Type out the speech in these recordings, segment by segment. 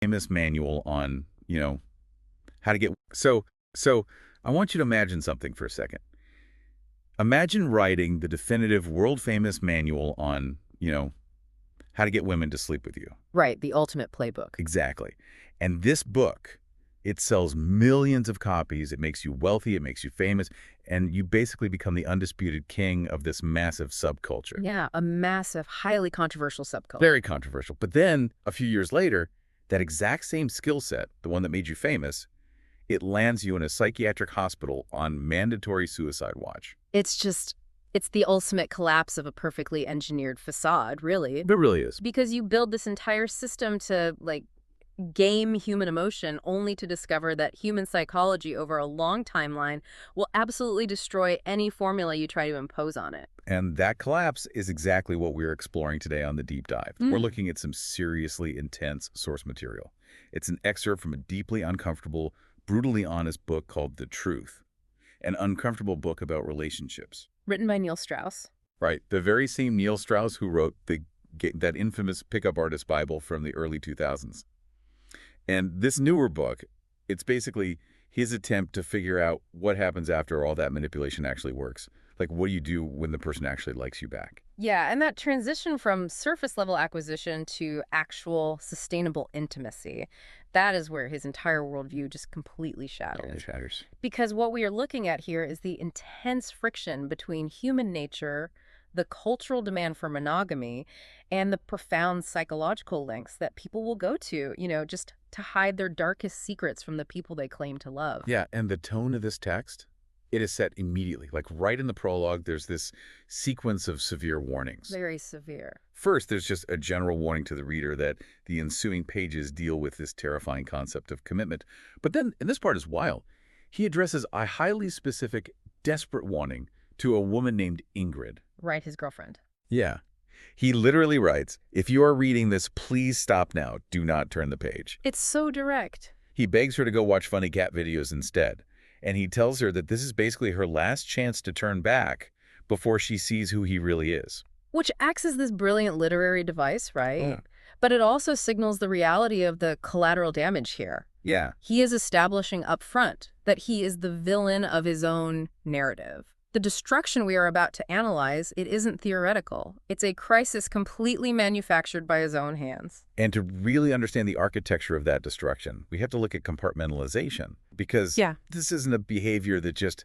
famous manual on, how to get... So I want you to imagine something for a second. Imagine writing the definitive world-famous manual on, how to get women to sleep with you. Right, the ultimate playbook. Exactly. And this book, it sells millions of copies. It makes you wealthy. It makes you famous. And you basically become the undisputed king of this massive subculture. Yeah, a massive, highly controversial subculture. Very controversial. But then, a few years later, that exact same skill set, the one that made you famous, it lands you in a psychiatric hospital on mandatory suicide watch. It's the ultimate collapse of a perfectly engineered facade, really. It really is. Because you build this entire system to, game human emotion only to discover that human psychology over a long timeline will absolutely destroy any formula you try to impose on it. And that collapse is exactly what we're exploring today on The Deep Dive. We're looking at some seriously intense source material. It's an excerpt from a deeply uncomfortable, brutally honest book called The Truth, an uncomfortable book about relationships. Written by Neil Strauss. Right. The very same Neil Strauss who wrote that infamous pickup artist Bible from the early 2000s. And this newer book, it's basically his attempt to figure out what happens after all that manipulation actually works. Like, what do you do when the person actually likes you back? Yeah, and that transition from surface-level acquisition to actual sustainable intimacy, that is where his entire worldview just completely shatters. It shatters. Because what we are looking at here is the intense friction between human nature, the cultural demand for monogamy, and the profound psychological lengths that people will go to, just to hide their darkest secrets from the people they claim to love. Yeah, and the tone of this text, it is set immediately. Like right in the prologue, there's this sequence of severe warnings. Very severe. First, there's just a general warning to the reader that the ensuing pages deal with this terrifying concept of commitment. But then, and this part is wild, he addresses a highly specific, desperate warning to a woman named Ingrid. Right, his girlfriend. Yeah. He literally writes, if you are reading this, please stop now. Do not turn the page. It's so direct. He begs her to go watch funny cat videos instead. And he tells her that this is basically her last chance to turn back before she sees who he really is. Which acts as this brilliant literary device, right? Yeah. But it also signals the reality of the collateral damage here. Yeah. He is establishing up front that he is the villain of his own narrative. The destruction we are about to analyze, it isn't theoretical. It's a crisis completely manufactured by his own hands. And to really understand the architecture of that destruction, we have to look at compartmentalization. Because this isn't a behavior that just,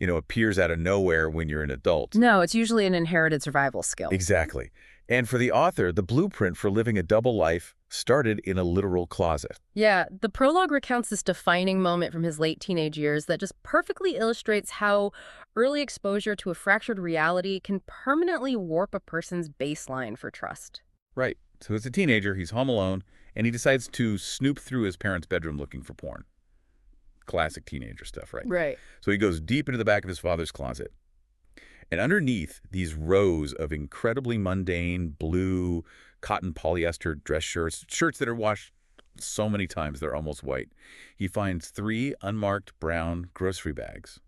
appears out of nowhere when you're an adult. No, it's usually an inherited survival skill. Exactly. And for the author, the blueprint for living a double life started in a literal closet. Yeah, the prologue recounts this defining moment from his late teenage years that just perfectly illustrates how early exposure to a fractured reality can permanently warp a person's baseline for trust. Right. So as a teenager, he's home alone, and he decides to snoop through his parents' bedroom looking for porn. Classic teenager stuff, right? Right. So he goes deep into the back of his father's closet. And underneath these rows of incredibly mundane blue cotton polyester dress shirts that are washed so many times they're almost white, he finds 3 unmarked brown grocery bags.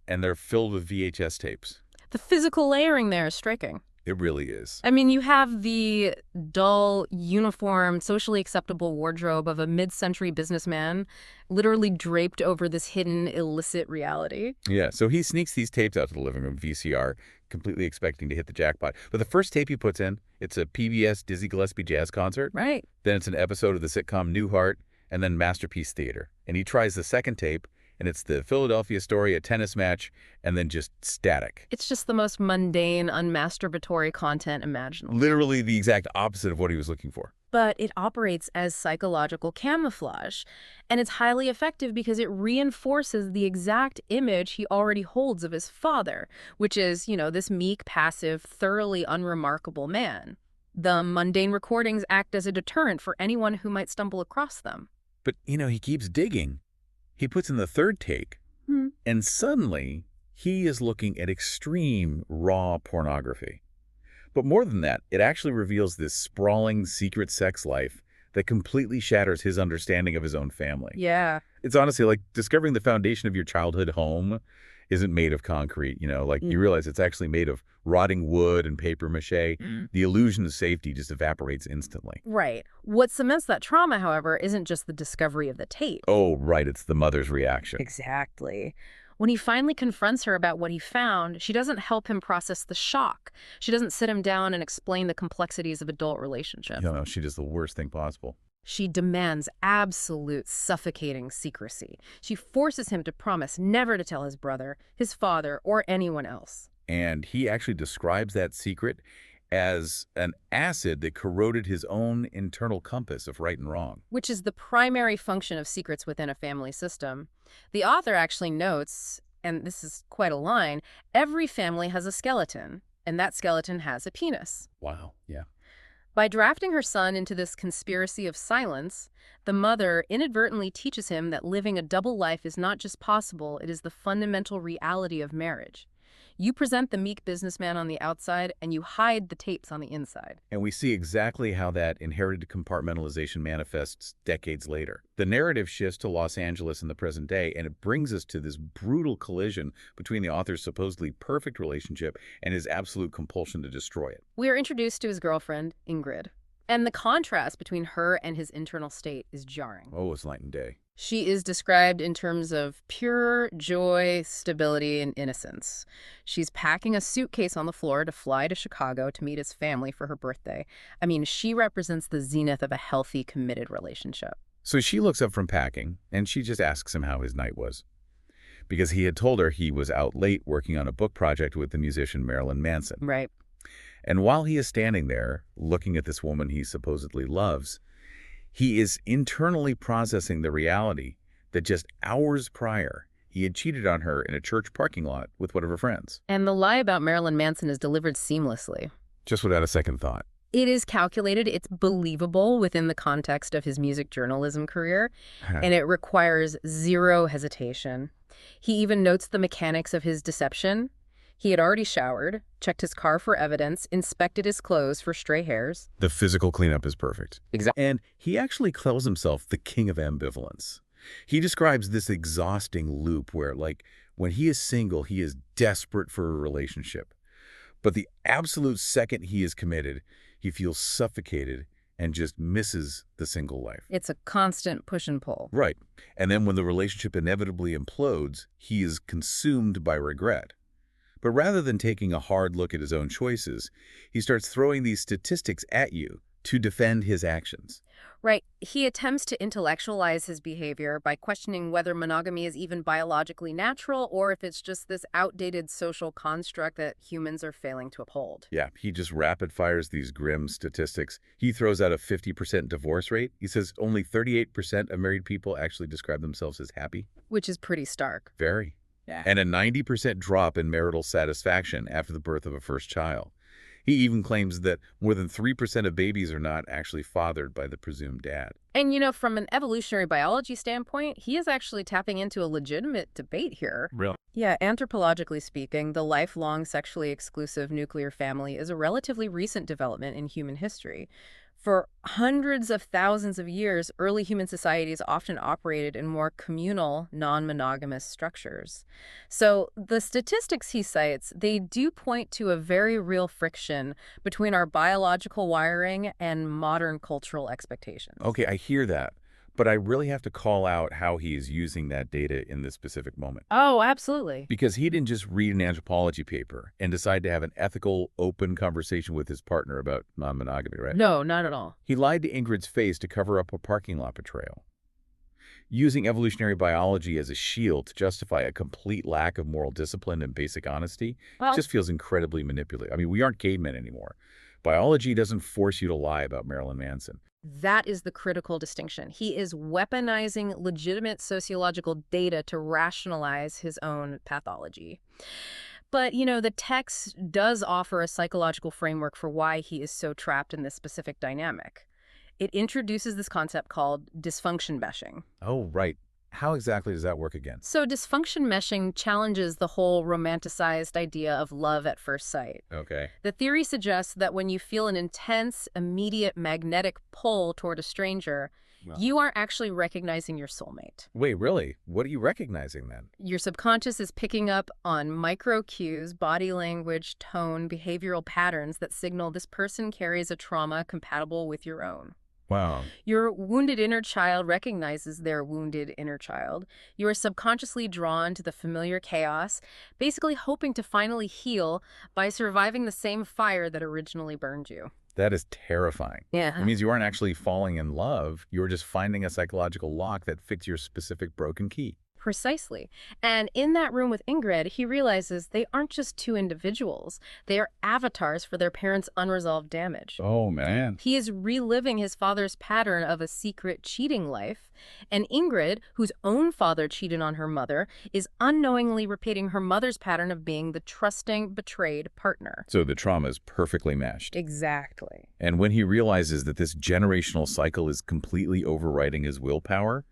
And they're filled with VHS tapes. The physical layering there is striking. It really is. I mean, you have the dull, uniform, socially acceptable wardrobe of a mid-century businessman literally draped over this hidden, illicit reality. Yeah, so he sneaks these tapes out to the living room VCR, completely expecting to hit the jackpot. But the first tape he puts in, it's a PBS Dizzy Gillespie jazz concert. Right. Then it's an episode of the sitcom Newhart, and then Masterpiece Theater. And he tries the second tape, and it's the Philadelphia story, a tennis match, and then just static. It's just the most mundane, unmasturbatory content imaginable. Literally the exact opposite of what he was looking for. But it operates as psychological camouflage, and it's highly effective because it reinforces the exact image he already holds of his father, which is, this meek, passive, thoroughly unremarkable man. The mundane recordings act as a deterrent for anyone who might stumble across them. But, he keeps digging. He puts in the third take, and suddenly he is looking at extreme raw pornography. But more than that, it actually reveals this sprawling secret sex life that completely shatters his understanding of his own family. Yeah. It's honestly like discovering the foundation of your childhood home isn't made of concrete, like Mm. you realize it's actually made of rotting wood and paper mache. Mm. The illusion of safety just evaporates instantly. Right. What cements that trauma, however, isn't just the discovery of the tape. Oh, right, it's the mother's reaction. Exactly. When he finally confronts her about what he found, she doesn't help him process the shock. She doesn't sit him down and explain the complexities of adult relationships. She does the worst thing possible. She demands absolute, suffocating secrecy. She forces him to promise never to tell his brother, his father, or anyone else. And he actually describes that secret as an acid that corroded his own internal compass of right and wrong. Which is the primary function of secrets within a family system. The author actually notes, and this is quite a line, every family has a skeleton, and that skeleton has a penis. Wow. Yeah. By drafting her son into this conspiracy of silence, the mother inadvertently teaches him that living a double life is not just possible, it is the fundamental reality of marriage. You present the meek businessman on the outside, and you hide the tapes on the inside. And we see exactly how that inherited compartmentalization manifests decades later. The narrative shifts to Los Angeles in the present day, and it brings us to this brutal collision between the author's supposedly perfect relationship and his absolute compulsion to destroy it. We are introduced to his girlfriend, Ingrid, and the contrast between her and his internal state is jarring. Oh, it's night and day. She is described in terms of pure joy, stability, and innocence. She's packing a suitcase on the floor to fly to Chicago to meet his family for her birthday. I mean, she represents the zenith of a healthy, committed relationship. So she looks up from packing, and she just asks him how his night was. Because he had told her he was out late working on a book project with the musician Marilyn Manson. Right. And while he is standing there, looking at this woman he supposedly loves, he is internally processing the reality that just hours prior, he had cheated on her in a church parking lot with one of her friends. And the lie about Marilyn Manson is delivered seamlessly. Just without a second thought. It is calculated, it's believable within the context of his music journalism career, and it requires zero hesitation. He even notes the mechanics of his deception. He had already showered, checked his car for evidence, inspected his clothes for stray hairs. The physical cleanup is perfect. Exactly. And he actually calls himself the king of ambivalence. He describes this exhausting loop where, when he is single, he is desperate for a relationship. But the absolute second he is committed, he feels suffocated and just misses the single life. It's a constant push and pull. Right. And then when the relationship inevitably implodes, he is consumed by regret. But rather than taking a hard look at his own choices, he starts throwing these statistics at you to defend his actions. Right. He attempts to intellectualize his behavior by questioning whether monogamy is even biologically natural or if it's just this outdated social construct that humans are failing to uphold. Yeah, he just rapid fires these grim statistics. He throws out a 50% divorce rate. He says only 38% of married people actually describe themselves as happy. Which is pretty stark. Very. Yeah. And a 90% drop in marital satisfaction after the birth of a first child. He even claims that more than 3% of babies are not actually fathered by the presumed dad. And from an evolutionary biology standpoint, he is actually tapping into a legitimate debate here. Really? Yeah, anthropologically speaking, the lifelong sexually exclusive nuclear family is a relatively recent development in human history. For hundreds of thousands of years, early human societies often operated in more communal, non-monogamous structures. So the statistics he cites, they do point to a very real friction between our biological wiring and modern cultural expectations. Okay, I hear that. But I really have to call out how he is using that data in this specific moment. Oh, absolutely. Because he didn't just read an anthropology paper and decide to have an ethical, open conversation with his partner about non-monogamy, right? No, not at all. He lied to Ingrid's face to cover up a parking lot betrayal. Using evolutionary biology as a shield to justify a complete lack of moral discipline and basic honesty just feels incredibly manipulative. I mean, we aren't cavemen anymore. Biology doesn't force you to lie about Marilyn Manson. That is the critical distinction. He is weaponizing legitimate sociological data to rationalize his own pathology. But, the text does offer a psychological framework for why he is so trapped in this specific dynamic. It introduces this concept called dysfunction bashing. Oh, right. How exactly does that work again? So dysfunction meshing challenges the whole romanticized idea of love at first sight. Okay. The theory suggests that when you feel an intense, immediate magnetic pull toward a stranger, Well, you are actually recognizing your soulmate. wait, really? What are you recognizing then? Your subconscious is picking up on micro cues, body language, tone, behavioral patterns that signal this person carries a trauma compatible with your own. Wow. Your wounded inner child recognizes their wounded inner child. You are subconsciously drawn to the familiar chaos, basically hoping to finally heal by surviving the same fire that originally burned you. That is terrifying. It Yeah. means you aren't actually falling in love. You're just finding a psychological lock that fits your specific broken key. Precisely. And in that room with Ingrid, he realizes they aren't just two individuals. They are avatars for their parents' unresolved damage. Oh, man. He is reliving his father's pattern of a secret cheating life, and Ingrid, whose own father cheated on her mother, is unknowingly repeating her mother's pattern of being the trusting, betrayed partner. So the trauma is perfectly meshed. Exactly. And when he realizes that this generational cycle is completely overriding his willpower,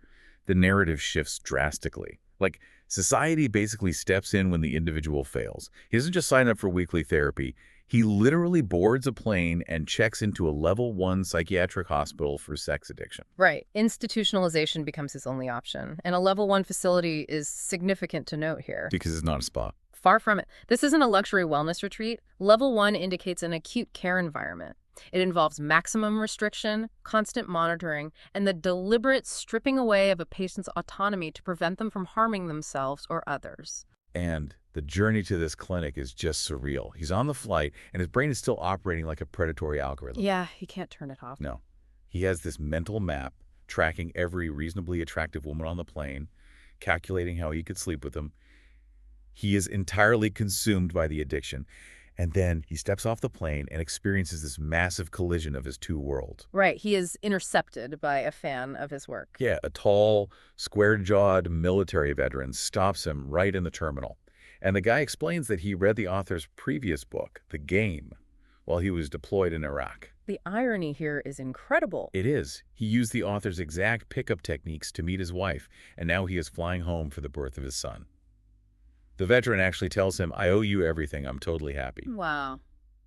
the narrative shifts drastically. Like, society basically steps in when the individual fails. He doesn't just sign up for weekly therapy. He literally boards a plane and checks into a level 1 psychiatric hospital for sex addiction. Right. Institutionalization becomes his only option, and a level 1 facility is significant to note here. Because it's not a spa. Far from it. This isn't a luxury wellness retreat. Level 1 indicates an acute care environment. It involves maximum restriction, constant monitoring, and the deliberate stripping away of a patient's autonomy to prevent them from harming themselves or others. And the journey to this clinic is just surreal. He's on the flight, and his brain is still operating like a predatory algorithm. Yeah, he can't turn it off. No. He has this mental map tracking every reasonably attractive woman on the plane, calculating how he could sleep with them. He is entirely consumed by the addiction. And then he steps off the plane and experiences this massive collision of his two worlds. Right, he is intercepted by a fan of his work. Yeah, a tall, square-jawed military veteran stops him right in the terminal. And the guy explains that he read the author's previous book, The Game, while he was deployed in Iraq. The irony here is incredible. It is. He used the author's exact pickup techniques to meet his wife, and now he is flying home for the birth of his son. The veteran actually tells him, "I owe you everything. I'm totally happy." Wow.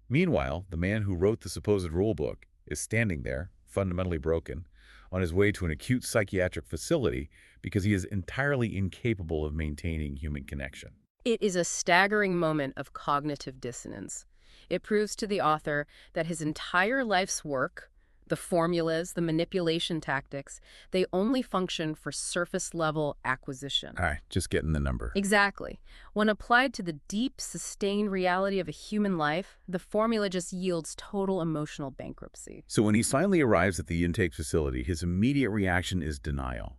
Meanwhile, the man who wrote the supposed rule book is standing there, fundamentally broken, on his way to an acute psychiatric facility because he is entirely incapable of maintaining human connection. It is a staggering moment of cognitive dissonance. It proves to the author that his entire life's work, the formulas, the manipulation tactics, they only function for surface-level acquisition. All right, just getting the number. Exactly. When applied to the deep, sustained reality of a human life, the formula just yields total emotional bankruptcy. So when he finally arrives at the intake facility, his immediate reaction is denial.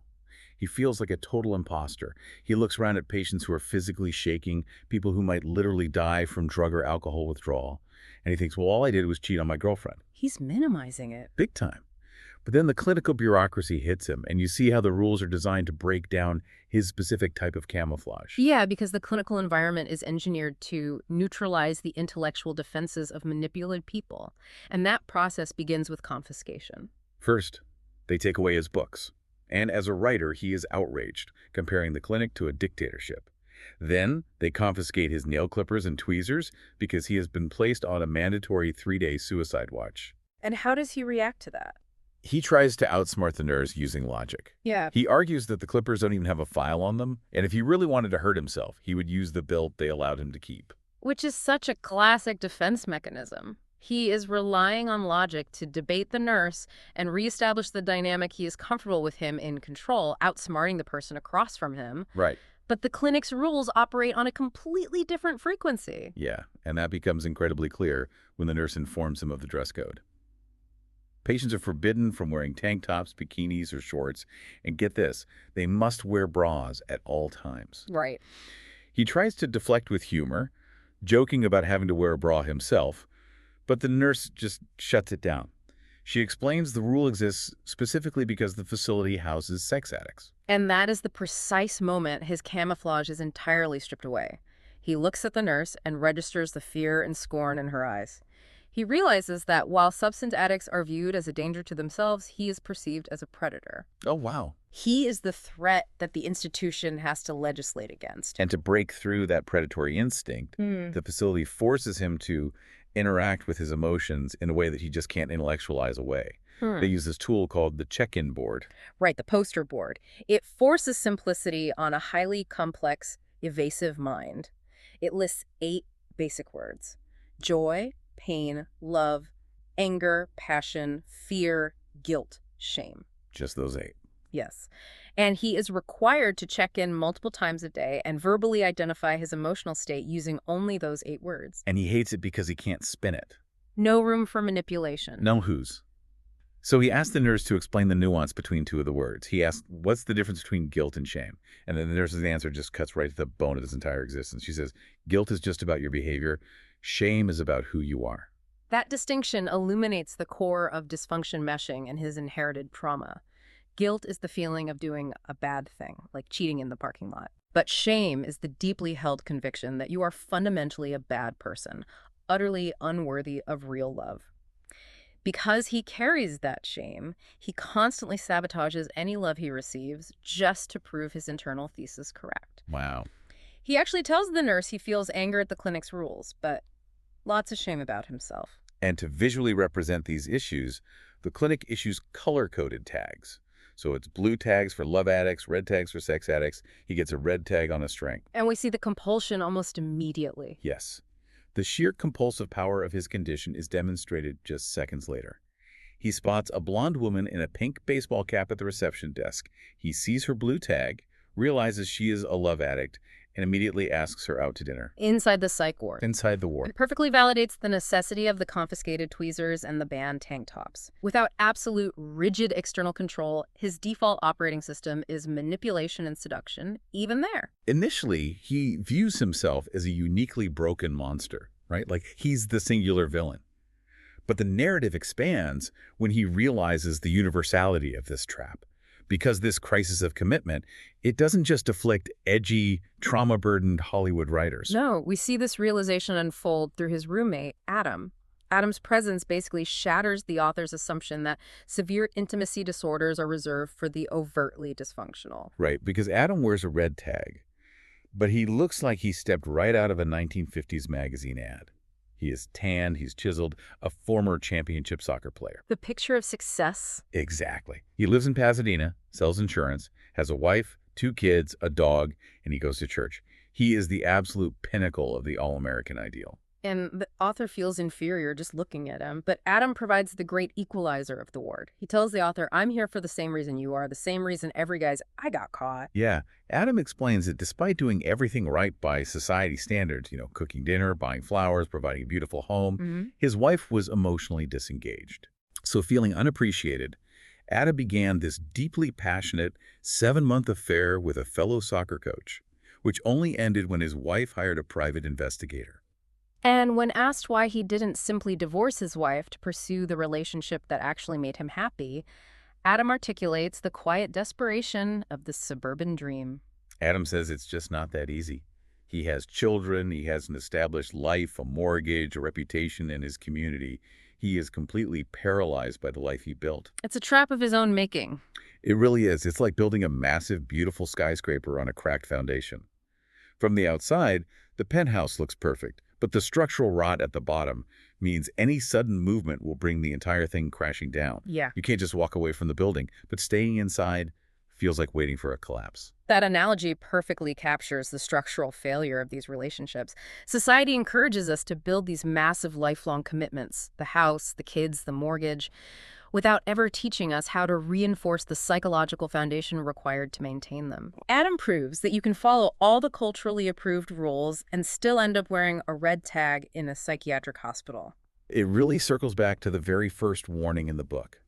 He feels like a total imposter. He looks around at patients who are physically shaking, people who might literally die from drug or alcohol withdrawal. And he thinks, well, all I did was cheat on my girlfriend. He's minimizing it. Big time. But then the clinical bureaucracy hits him, and you see how the rules are designed to break down his specific type of camouflage. Yeah, because the clinical environment is engineered to neutralize the intellectual defenses of manipulated people. And that process begins with confiscation. First, they take away his books. And as a writer, he is outraged, comparing the clinic to a dictatorship. Then, they confiscate his nail clippers and tweezers because he has been placed on a mandatory 3-day suicide watch. And how does he react to that? He tries to outsmart the nurse using logic. Yeah. He argues that the clippers don't even have a file on them, and if he really wanted to hurt himself, he would use the belt they allowed him to keep. Which is such a classic defense mechanism. He is relying on logic to debate the nurse and reestablish the dynamic he is comfortable with him in control, outsmarting the person across from him. Right. But the clinic's rules operate on a completely different frequency. Yeah, and that becomes incredibly clear when the nurse informs him of the dress code. Patients are forbidden from wearing tank tops, bikinis, or shorts, and get this, they must wear bras at all times. Right. He tries to deflect with humor, joking about having to wear a bra himself, but the nurse just shuts it down. She explains the rule exists specifically because the facility houses sex addicts. And that is the precise moment his camouflage is entirely stripped away. He looks at the nurse and registers the fear and scorn in her eyes. He realizes that while substance addicts are viewed as a danger to themselves, he is perceived as a predator. Oh, wow. He is the threat that the institution has to legislate against. And to break through that predatory instinct, Hmm. the facility forces him to interact with his emotions in a way that he just can't intellectualize away. They Hmm. use this tool called the check-in board. Right, the poster board. It forces simplicity on a highly complex, evasive mind. It lists 8 basic words: joy, pain, love, anger, passion, fear, guilt, shame. Just those 8. Yes. And he is required to check in multiple times a day and verbally identify his emotional state using only those 8 words. And he hates it because he can't spin it. No room for manipulation. No who's. So he asked the nurse to explain the nuance between 2 of the words. He asked, what's the difference between guilt and shame? And then the nurse's answer just cuts right to the bone of his entire existence. She says, guilt is just about your behavior. Shame is about who you are. That distinction illuminates the core of dysfunction meshing and his inherited trauma. Guilt is the feeling of doing a bad thing, like cheating in the parking lot. But shame is the deeply held conviction that you are fundamentally a bad person, utterly unworthy of real love. Because he carries that shame, he constantly sabotages any love he receives just to prove his internal thesis correct. Wow. He actually tells the nurse he feels anger at the clinic's rules, but lots of shame about himself. And to visually represent these issues, the clinic issues color-coded tags. So it's blue tags for love addicts, red tags for sex addicts. He gets a red tag on a string. And we see the compulsion almost immediately. Yes. The sheer compulsive power of his condition is demonstrated just seconds later. He spots a blonde woman in a pink baseball cap at the reception desk. He sees her blue tag, realizes she is a love addict, and immediately asks her out to dinner. Inside the psych ward. Inside the ward. It perfectly validates the necessity of the confiscated tweezers and the banned tank tops. Without absolute, rigid external control, his default operating system is manipulation and seduction, even there. Initially, he views himself as a uniquely broken monster, right? Like he's the singular villain. But the narrative expands when he realizes the universality of this trap. Because this crisis of commitment, it doesn't just afflict edgy, trauma-burdened Hollywood writers. No, we see this realization unfold through his roommate, Adam. Adam's presence basically shatters the author's assumption that severe intimacy disorders are reserved for the overtly dysfunctional. Right, because Adam wears a red tag, but he looks like he stepped right out of a 1950s magazine ad. He is tanned, he's chiseled, a former championship soccer player. The picture of success. Exactly. He lives in Pasadena, sells insurance, has a wife, 2 kids, a dog, and he goes to church. He is the absolute pinnacle of the all-American ideal. And the author feels inferior just looking at him, but Adam provides the great equalizer of the ward. He tells the author, I'm here for the same reason you are, the same reason every guy's I got caught. Yeah, Adam explains that despite doing everything right by society standards, cooking dinner, buying flowers, providing a beautiful home, his wife was emotionally disengaged. So feeling unappreciated, Adam began this deeply passionate 7-month affair with a fellow soccer coach, which only ended when his wife hired a private investigator. And when asked why he didn't simply divorce his wife to pursue the relationship that actually made him happy, Adam articulates the quiet desperation of the suburban dream. Adam says it's just not that easy. He has children, he has an established life, a mortgage, a reputation in his community. He is completely paralyzed by the life he built. It's a trap of his own making. It really is. It's like building a massive, beautiful skyscraper on a cracked foundation. From the outside, the penthouse looks perfect, but the structural rot at the bottom means any sudden movement will bring the entire thing crashing down. Yeah. You can't just walk away from the building, but staying inside feels like waiting for a collapse. That analogy perfectly captures the structural failure of these relationships. Society encourages us to build these massive lifelong commitments, the house, the kids, the mortgage, without ever teaching us how to reinforce the psychological foundation required to maintain them. Adam proves that you can follow all the culturally approved rules and still end up wearing a red tag in a psychiatric hospital. It really circles back to the very first warning in the book.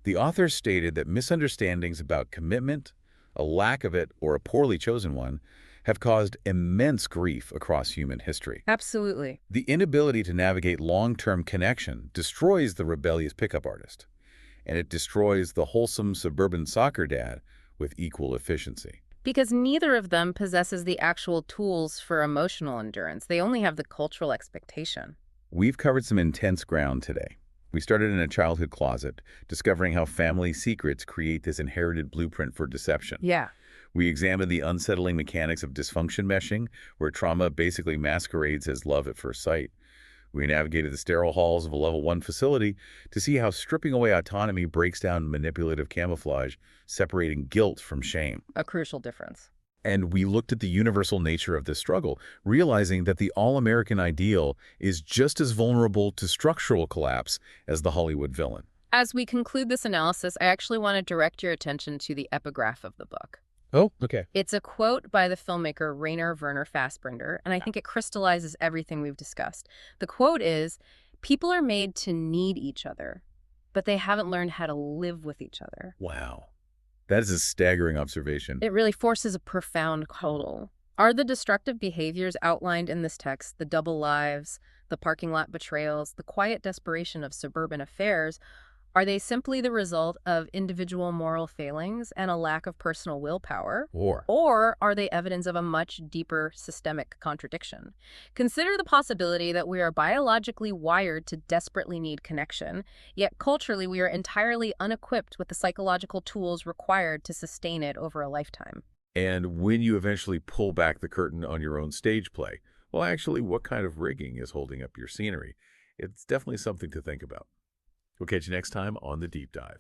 The author stated that misunderstandings about commitment, a lack of it, or a poorly chosen one, have caused immense grief across human history. Absolutely. The inability to navigate long-term connection destroys the rebellious pickup artist, and it destroys the wholesome suburban soccer dad with equal efficiency. Because neither of them possesses the actual tools for emotional endurance. They only have the cultural expectation. We've covered some intense ground today. We started in a childhood closet, discovering how family secrets create this inherited blueprint for deception. Yeah. We examined the unsettling mechanics of dysfunction meshing, where trauma basically masquerades as love at first sight. We navigated the sterile halls of a level 1 facility to see how stripping away autonomy breaks down manipulative camouflage, separating guilt from shame. A crucial difference. And we looked at the universal nature of this struggle, realizing that the all-American ideal is just as vulnerable to structural collapse as the Hollywood villain. As we conclude this analysis, I actually want to direct your attention to the epigraph of the book. Oh, okay. It's a quote by the filmmaker Rainer Werner Fassbinder, and I think it crystallizes everything we've discussed. The quote is, "People are made to need each other, but they haven't learned how to live with each other." Wow. That is a staggering observation. It really forces a profound total. Are the destructive behaviors outlined in this text, the double lives, the parking lot betrayals, the quiet desperation of suburban affairs, are they simply the result of individual moral failings and a lack of personal willpower? Or are they evidence of a much deeper systemic contradiction? Consider the possibility that we are biologically wired to desperately need connection, yet culturally we are entirely unequipped with the psychological tools required to sustain it over a lifetime. And when you eventually pull back the curtain on your own stage play, well, actually, what kind of rigging is holding up your scenery? It's definitely something to think about. We'll catch you next time on The Deep Dive.